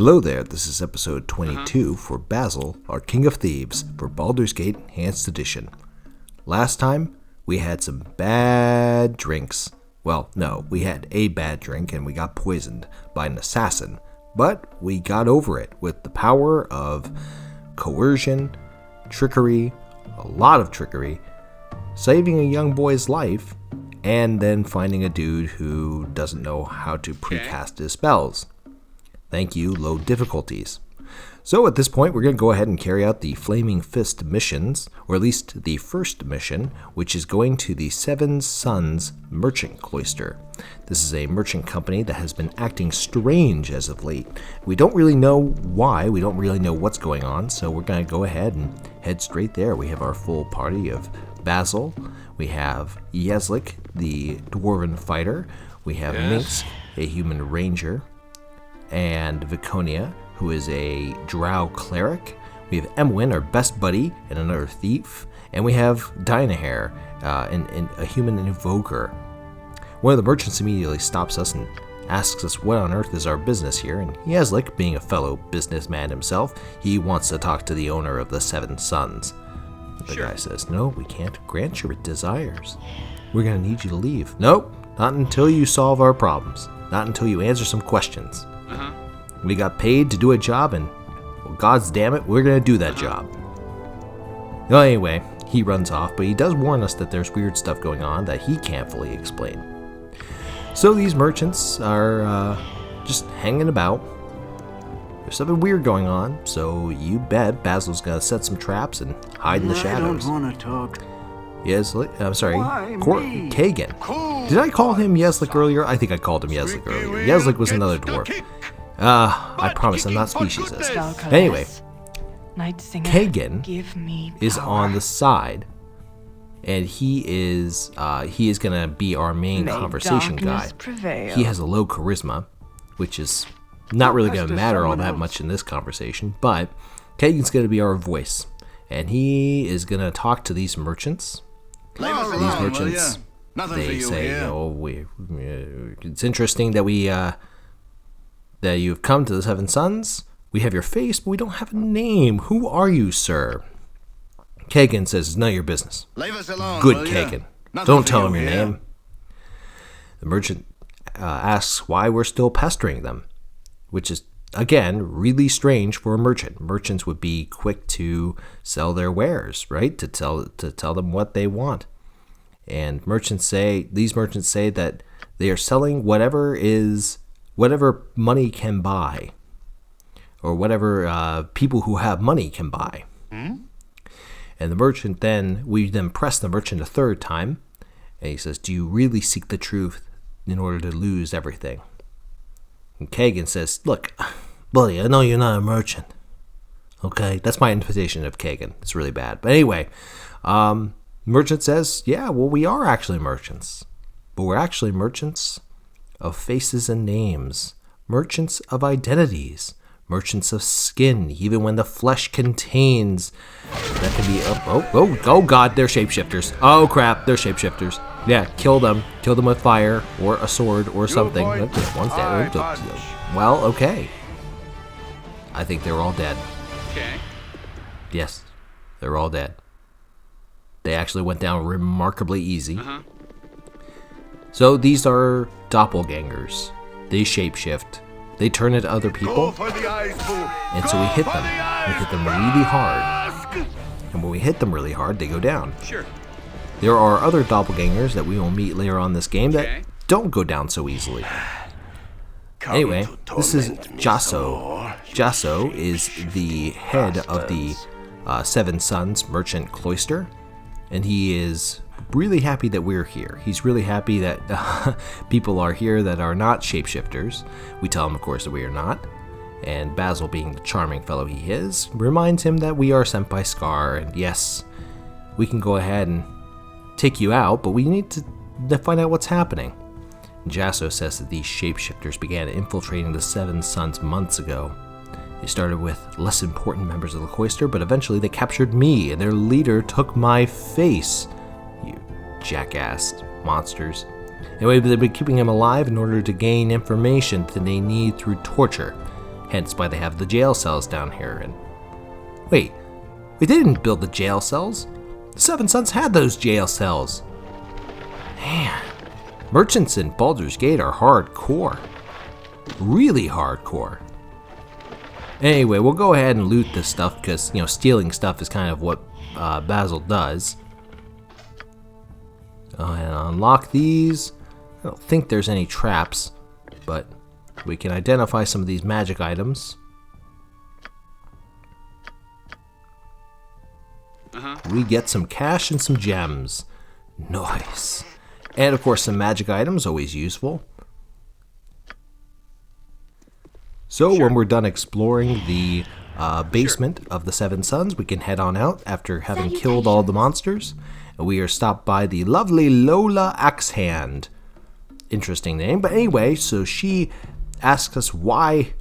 Hello there, this is episode 22 for Basil, our King of Thieves, for Baldur's Gate Enhanced Edition. Last time, we had some bad drinks. Well, no, we had a bad drink and we got poisoned by an assassin. But we got over it with the power of coercion, trickery, a lot of trickery, saving a young boy's life, and then finding a dude who doesn't know how to precast his spells. Thank you, low difficulties. So at this point, we're going to go ahead and carry out the Flaming Fist missions, or at least the first mission, which is going to the Seven Suns Merchant Cloister. This is a merchant company that has been acting strange as of late. We don't really know why, we don't really know what's going on, so we're going to go ahead and head straight there. We have our full party of Basil, we have Yeslik, the dwarven fighter, we have Minx, a human ranger, and Viconia, who is a drow cleric. We have Emwyn, our best buddy, and another thief. And we have Dynahair, a human invoker. One of the merchants immediately stops us and asks us what on earth is our business here. And Yeslik, being a fellow businessman himself, he wants to talk to the owner of the Seven Suns. The guy says, "No, we can't grant your desires. We're going to need you to leave." "Nope, not until you solve our problems. Not until you answer some questions. We got paid to do a job, and, well, God's damn it, we're going to do that job." Well, anyway, he runs off, but he does warn us that there's weird stuff going on that he can't fully explain. So these merchants are just hanging about. There's something weird going on, so you bet Basil's going to set some traps and hide in the shadows. I don't want to talk. I'm sorry, Kagan. Did I call him Yeslik earlier? I think I called him Yeslik earlier. Yeslik was another dwarf. I promise I'm not speciesist. Anyway, Kagan is on the side, and he is going to be our main conversation guy. He has a low charisma, which is not really going to matter all that much in this conversation, but Kagan's going to be our voice, and he is going to talk to these merchants. These merchants, they say, it's interesting that that you've come to the Seven Suns. We have your face, but we don't have a name. Who are you, sir? Kagan says, "It's none of your business." Leave us alone, Good, Kagan. Don't tell him your name. The merchant asks why we're still pestering them, which is, again, really strange for a merchant. Merchants would be quick to sell their wares, right? To tell them what they want. And these merchants say that they are selling whatever money can buy, or whatever people who have money can buy. And the merchant we then press the merchant a third time, and he says, "Do you really seek the truth in order to lose everything?" And Kagan says, "Look, buddy, I know you're not a merchant. Okay?" That's my interpretation of Kagan. It's really bad. But anyway, merchant says, "Yeah, well, we are actually merchants. But we're actually merchants of faces and names, merchants of identities, merchants of skin, even when the flesh contains." That can be, oh God, they're shapeshifters. Oh crap, they're shapeshifters. Yeah, kill them with fire, or a sword, or something. One's dead. Well, okay. I think they're all dead. Okay. Yes, they're all dead. They actually went down remarkably easy. So these are doppelgangers. They shapeshift. They turn into other people. And so we hit them. We hit them really hard. And when we hit them really hard, they go down. Sure. There are other doppelgangers that we will meet later on this game that don't go down so easily. Anyway, this is Jasso. Jasso is the head of the Seven Suns Merchant Cloister, and he is really happy that we're here. He's really happy that people are here that are not shapeshifters. We tell him, of course, that we are not. And Basil, being the charming fellow he is, reminds him that we are sent by Scar, and yes, we can go ahead and take you out, but we need to find out what's happening. Jasso says that these shapeshifters began infiltrating the Seven Suns months ago. They started with less important members of the cloister, but eventually they captured me, and their leader took my face. You jackass monsters. Anyway, they've been keeping him alive in order to gain information that they need through torture. Hence why they have the jail cells down here. And wait, they didn't build the jail cells. The Seven Sons had those jail cells. Man, merchants in Baldur's Gate are hardcore. Really hardcore. Anyway, we'll go ahead and loot this stuff because, stealing stuff is kind of what Basil does. Go ahead and unlock these. I don't think there's any traps, but we can identify some of these magic items. We get some cash and some gems. Nice. And of course some magic items, always useful. So when we're done exploring the basement of the Seven Sons, we can head on out after having killed all the monsters. And we are stopped by the lovely Lola Axehand. Interesting name. But anyway, so she asks us why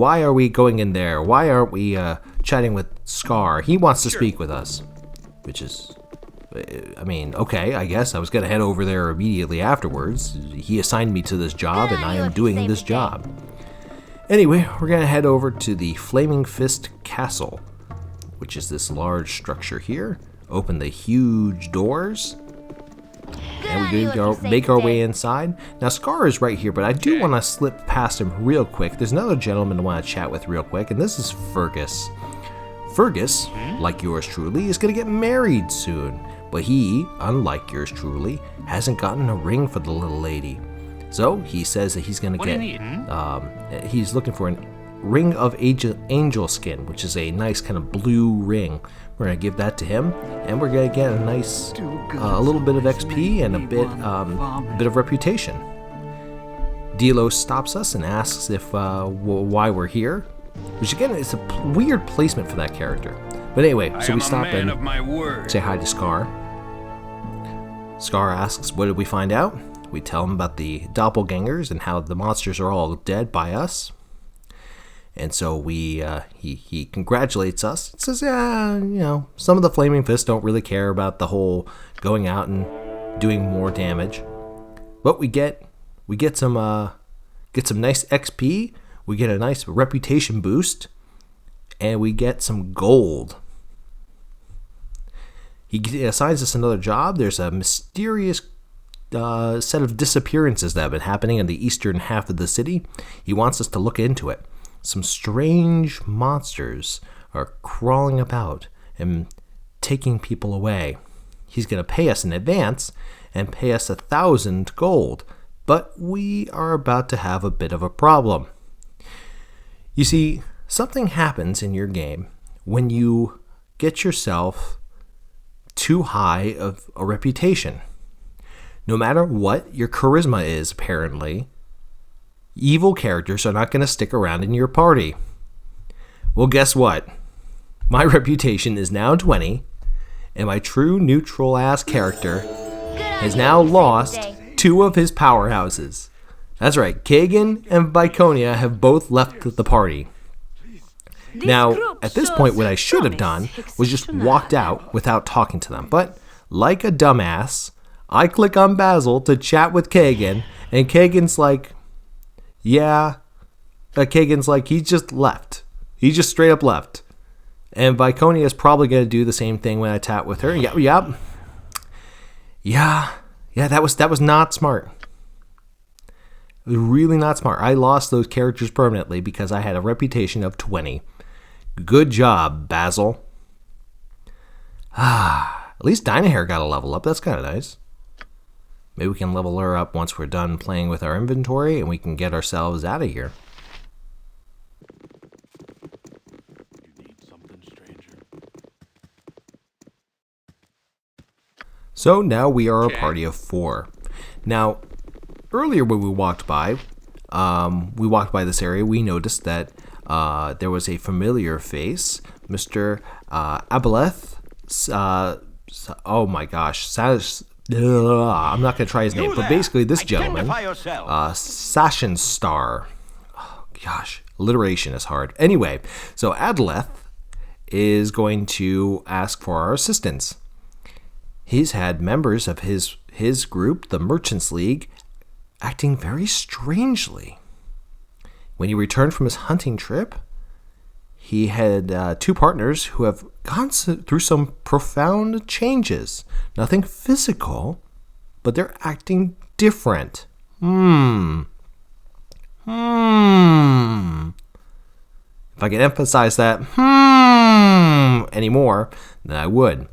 are we going in there? Why aren't we chatting with Scar? He wants to speak with us. Which is, okay, I guess I was going to head over there immediately afterwards. He assigned me to this job, and I am doing this job. Anyway, we're going to head over to the Flaming Fist Castle, which is this large structure here. Open the huge doors, and we're going to make our way inside. Now, Scar is right here, but I do want to slip past him real quick. There's another gentleman I want to chat with real quick, and this is Fergus. Fergus, like yours truly, is going to get married soon, but he, unlike yours truly, hasn't gotten a ring for the little lady. So he says that he's going to get, he's looking for a ring of angel skin, which is a nice kind of blue ring. We're going to give that to him, and we're going to get a nice, a little bit of XP and a bit of reputation. Delos stops us and asks if why we're here. Which again is a weird placement for that character. But anyway, so we stop and say hi to Scar. Scar asks, what did we find out? We tell him about the doppelgangers and how the monsters are all dead by us. And so he congratulates us. Says, some of the Flaming Fists don't really care about the whole going out and doing more damage. But we get some nice XP. We get a nice reputation boost, and we get some gold. He assigns us another job. There's a mysterious set of disappearances that have been happening in the eastern half of the city. He wants us to look into it. Some strange monsters are crawling about and taking people away. He's going to pay us in advance and pay us 1,000 gold, but we are about to have a bit of a problem. You see, something happens in your game when you get yourself too high of a reputation. No matter what your charisma is, apparently, evil characters are not going to stick around in your party. Well, guess what? My reputation is now 20, and my true neutral-ass character has now lost 2 of his powerhouses. That's right, Kagan and Viconia have both left the party. Now, at this point, what I should have done was just walked out without talking to them. But, like a dumbass, I click on Basil to chat with Kagan, and Kagan's like, yeah. Kagan's like, he just left. He just straight up left. And Viconia is probably going to do the same thing when I chat with her. Yeah, that was not smart. It was really not smart. I lost those characters permanently because I had a reputation of 20. Good job, Basil. At least Dynahair got a level up. That's kind of nice. Maybe we can level her up once we're done playing with our inventory and we can get ourselves out of here. You need something, stranger. So now we are a party of 4. Now, earlier when we walked by this area, we noticed that there was a familiar face, Mr. Aboleth. Oh my gosh, I'm not going to try his name, but basically this gentleman, Sashin Star. Oh gosh, alliteration is hard. Anyway, so Adleth is going to ask for our assistance. He's had members of his group, the Merchants League, acting very strangely. When he returned from his hunting trip, he had 2 partners who have gone through some profound changes. Nothing physical, but they're acting different. If I could emphasize that anymore, then I would.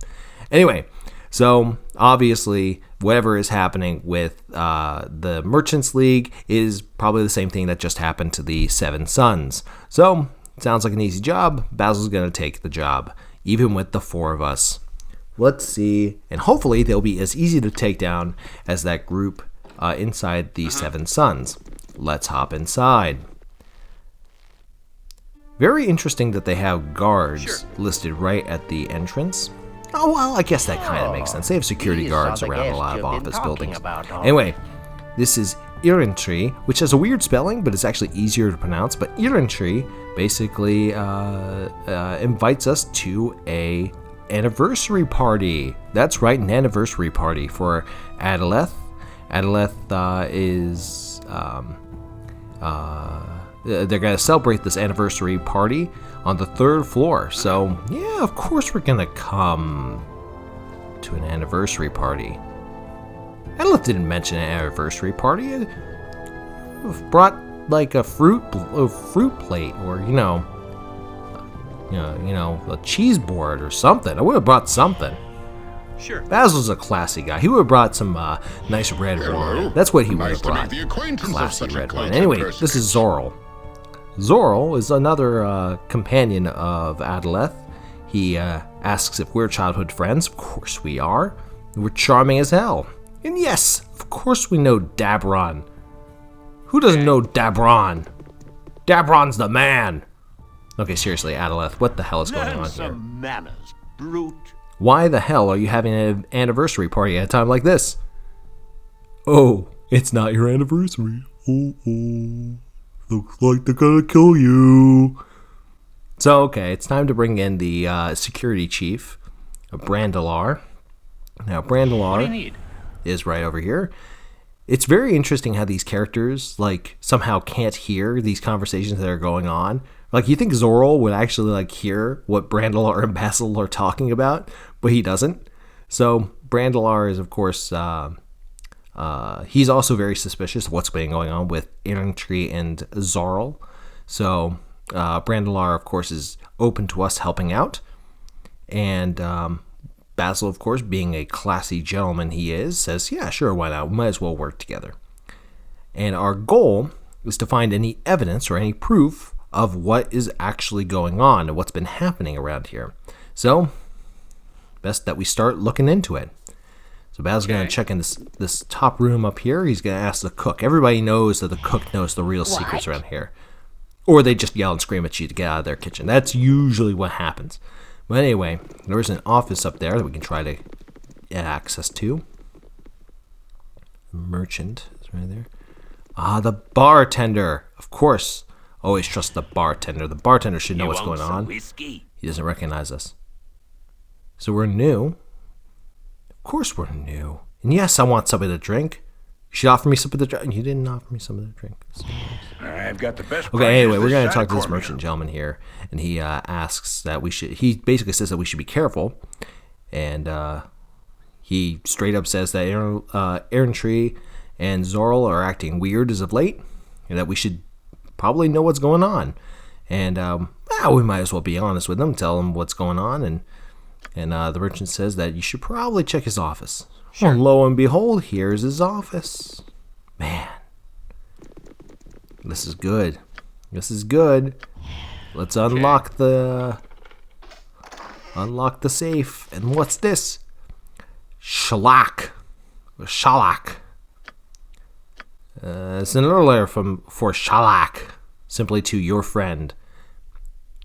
Anyway, so obviously whatever is happening with the Merchants League is probably the same thing that just happened to the 7 Sons. So, sounds like an easy job. Basil's going to take the job, even with the 4 of us. Let's see. And hopefully they'll be as easy to take down as that group inside the 7 Sons. Let's hop inside. Very interesting that they have guards listed right at the entrance. Oh, well, I guess that kind of makes sense. They have security guards around a lot of office buildings. Anyway, this is Irentry, which has a weird spelling, but it's actually easier to pronounce. But Irentry basically invites us to a anniversary party. That's right, an anniversary party for Adaleth. Adaleth is... they're going to celebrate this anniversary party on the 3rd floor. So, yeah, of course we're going to come to an anniversary party. Adaleth didn't mention an anniversary party. It brought like a fruit plate, or a cheese board or something. I would have brought something. Sure. Basil's a classy guy. He would have brought some nice red wine. That's what he would have brought. Classy red wine. Anyway, this is Zorl. Zorl is another companion of Adaleth. He asks if we're childhood friends. Of course we are. We're charming as hell. And yes, of course we know Dabron. Who doesn't know Dabron? Dabron's the man. Okay, seriously, Adaleth, what the hell is going on here? Manners, brute. Why the hell are you having an anniversary party at a time like this? Oh, it's not your anniversary. Oh. Looks like they're gonna kill you. So, okay, it's time to bring in the security chief, Brandalar. Now, Brandalar is right over here. It's very interesting how these characters, somehow can't hear these conversations that are going on. You think Zorl would actually, hear what Brandalar and Basil are talking about, but he doesn't. So, Brandalar is, of course... he's also very suspicious of what's been going on with Irentry and Zorl. So, Brandalar, of course, is open to us helping out. And Basil, of course, being a classy gentleman he is, says, yeah, sure, why not? We might as well work together. And our goal is to find any evidence or any proof of what is actually going on and what's been happening around here. So, best that we start looking into it. So Basil's going to check in this top room up here. He's going to ask the cook. Everybody knows that the cook knows the real secrets around here. Or they just yell and scream at you to get out of their kitchen. That's usually what happens. But anyway, there's an office up there that we can try to get access to. Merchant is right there. The bartender. Of course. Always trust the bartender. The bartender should know what's going on. Whiskey? He doesn't recognize us. So we're new. Of course we're new. And yes, I want something to drink. You should offer me something to drink. You didn't offer me something to drink. I've got the best. Okay, anyway, we're going to talk to this merchant gentleman here. And he asks that we should... He basically says that we should be careful. And he straight up says that Erentry and Zorl are acting weird as of late. And that we should probably know what's going on. And we might as well be honest with them. Tell them what's going on. And the merchant says that you should probably check his office. Sure. Well, lo and behold, here's his office. Man. This is good. This is good. Let's unlock the safe. And what's this? Shalak. Shalak. It's an alert for Shalak. Simply to your friend.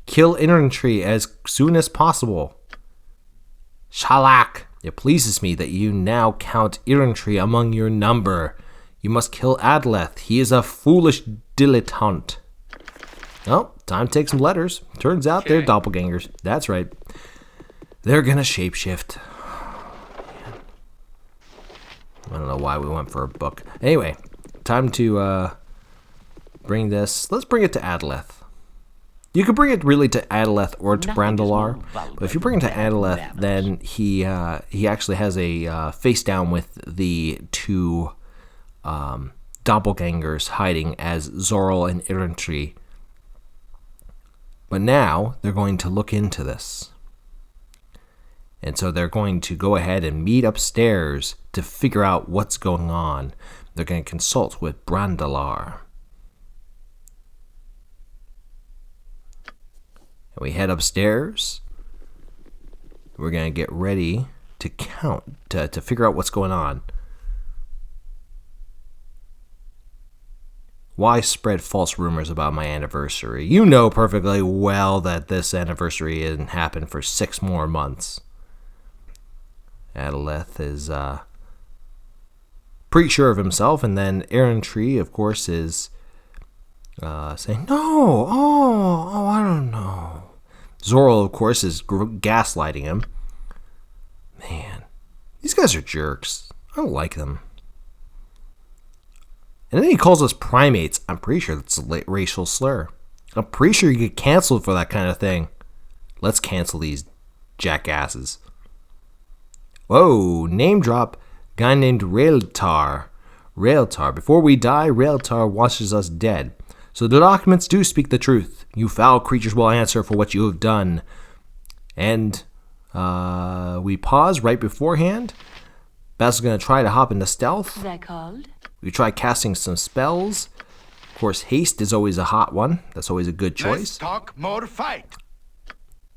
Kill Irentry as soon as possible. Shalak, it pleases me that you now count Irentry among your number. You must kill Adaleth. He is a foolish dilettante. Oh, time to take some letters. Turns out they're doppelgangers. That's right. They're gonna shapeshift. I don't know why we went for a book. Anyway, time to bring this. Let's bring it to Adaleth. You could bring it really to Adaleth or to Brandalar, but if you bring it to Adaleth, then he actually has a face down with the two doppelgangers hiding as Zorl and Irantri. But now they're going to look into this. And so they're going to go ahead and meet upstairs to figure out what's going on. They're going to consult with Brandalar. And we head upstairs. We're going to get ready to count, to figure out what's going on. Why spread false rumors about my anniversary? You know perfectly well that this anniversary didn't happen for 6 more months. Adaleth is pretty sure of himself, and then Errantry, of course, is saying, no, I don't know. Zorl, of course, is gaslighting him. Man, these guys are jerks. I don't like them. And then he calls us primates. I'm pretty sure that's a racial slur. I'm pretty sure you get canceled for that kind of thing. Let's cancel these jackasses. Whoa, name drop. Guy named Raeltar. Raeltar. Before we die, Raeltar watches us dead. So the documents do speak the truth. You foul creatures will answer for what you have done. And we pause right beforehand. Basil's going to try to hop into stealth. They're called? We try casting some spells. Of course, haste is always a hot one. That's always a good choice. Let's talk more fight.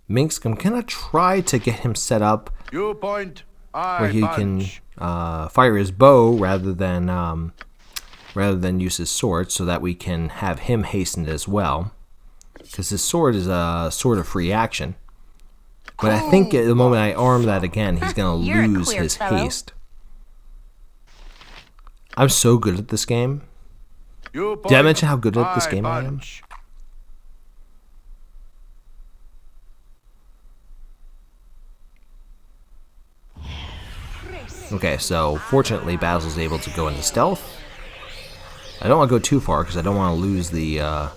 Minx, I'm going to try to get him set up You point, I where he punch. can fire his bow rather than use his sword, so that we can have him hastened as well. Because his sword is a sword of free action. But I think at the moment I arm that again, he's going to lose his haste. I'm so good at this game. You point, Did I mention how good at this game I am? punch. Okay, so fortunately Basil's able to go into stealth. I don't want to go too far because I don't want to lose the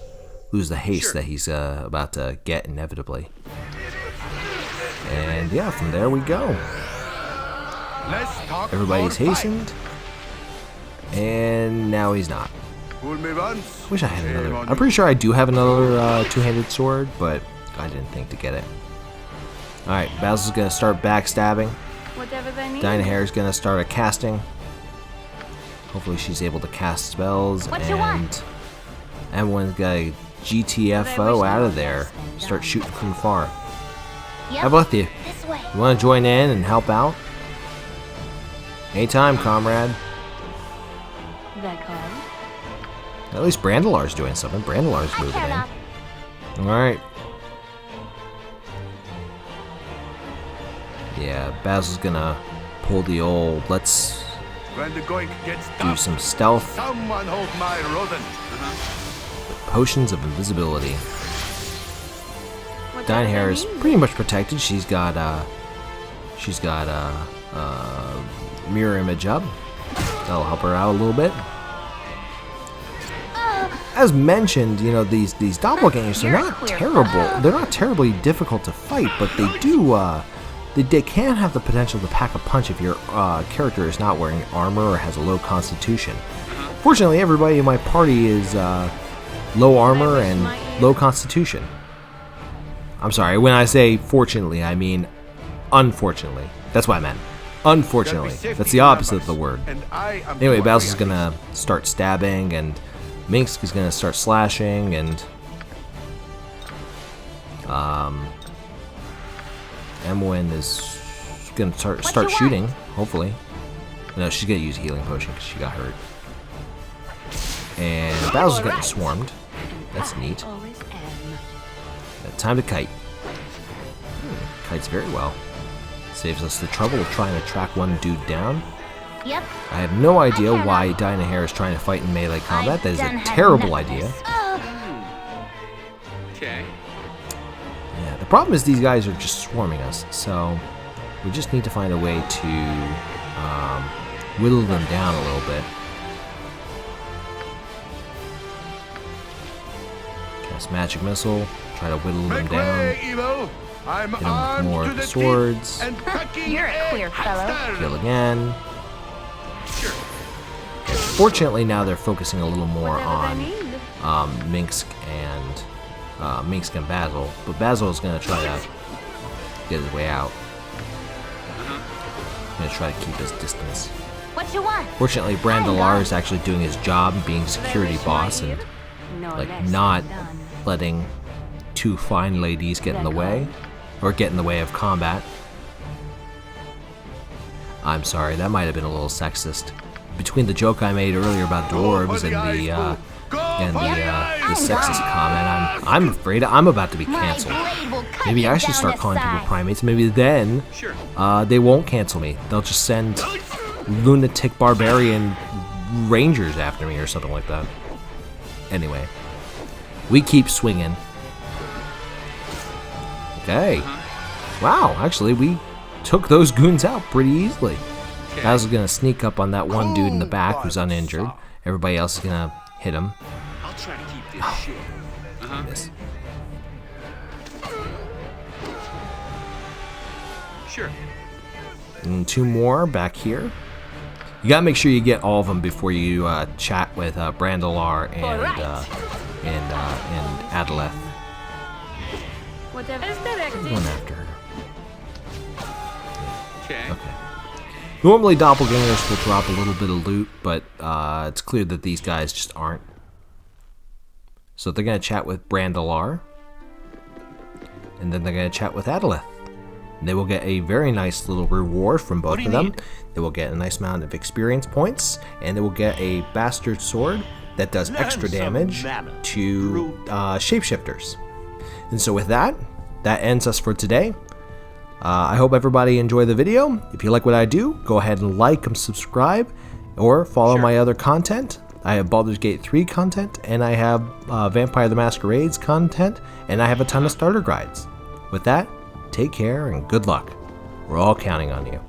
haste that he's about to get inevitably. And yeah, from there we go. Let's talk Everybody's more hastened. And now he's not. Fight. Fool me once. Wish I had shame another. on I'm you. pretty sure I do have another two-handed sword, but I didn't think to get it. Alright, Basil's going to start backstabbing. Whatever they need. Dynahair's going to start a casting. Hopefully she's able to cast spells. What you want? Everyone's got to GTFO out of there. Start shooting from far. Yep. How about you? This way. You want to join in and help out? Anytime, comrade. They're called? At least Brandalar's doing something. Brandalar's moving cannot. in. Alright. Yeah, Basil's gonna pull the old, let's When the going gets do tough, some stealth. someone hold my rodent. Potions of invisibility. Whatever Dynahair they is need. pretty much protected. She's got mirror image up. That'll help her out a little bit. As mentioned, you know, these doppelgangers are not terrible. They're not terribly difficult to fight, but they do they can have the potential to pack a punch if your character is not wearing armor or has a low constitution. Fortunately, everybody in my party is low armor and low constitution. I'm sorry, when I say fortunately, I mean unfortunately. That's what I meant. Unfortunately. That's the opposite of the word. And I am Anyway, the one Basil's behind gonna start stabbing, and Minx is gonna start slashing, and Emwyn is gonna start shooting, hopefully. No, she's gonna use a healing potion because she got hurt. And Basil's getting swarmed. That's neat. Always am. Time to kite. Kites very well. Saves us the trouble of trying to track one dude down. Yep. I have no idea why Dynahair is trying to fight in melee combat. That is a terrible idea. Okay. Yeah, the problem is these guys are just swarming us, so we just need to find a way to whittle them down a little bit. This magic missile, try to whittle them Make down. way, evil. I'm Hit him with armed more to of the the swords. teeth and packing You're a queer fellow. Heal again. Sure. Fortunately, now they're focusing a little more Whatever they on need. Minsk and Basil, but Basil is going to try to get his way out. Going to try to keep his distance. What you want? Fortunately, Brandalar is actually doing his job, being security boss, and No like less not than done. letting two fine ladies get in the way, or get in the way of combat. I'm sorry, that might have been a little sexist. Between the joke I made earlier about dwarves and the sexist comment, I'm afraid I'm about to be My canceled. blade will cut Maybe you I should down start to calling people size. primates. Maybe then they won't cancel me. They'll just send lunatic barbarian rangers after me or something like that. Anyway, we keep swinging. Okay. Wow, actually, we took those goons out pretty easily. Basil's gonna sneak up on that one dude in the back who's uninjured. Everybody else is gonna hit him. I'll try to keep this shit. Miss. Sure. And two more back here. You gotta make sure you get all of them before you chat with Brandalar and Adaleth. Whatever is One directed. after her. Okay. Okay. Normally doppelgangers will drop a little bit of loot, but it's clear that these guys just aren't. So they're gonna chat with Brandalar, and then they're gonna chat with Adaleth. And they will get a very nice little reward from both do of you them. need? They will get a nice amount of experience points, and they will get a bastard sword that does extra damage to shapeshifters. And so with that, that ends us for today. I hope everybody enjoyed the video. If you like what I do, go ahead and like and subscribe, or follow my other content. I have Baldur's Gate 3 content, and I have Vampire the Masquerade's content, and I have a ton of starter guides. With that, take care and good luck. We're all counting on you.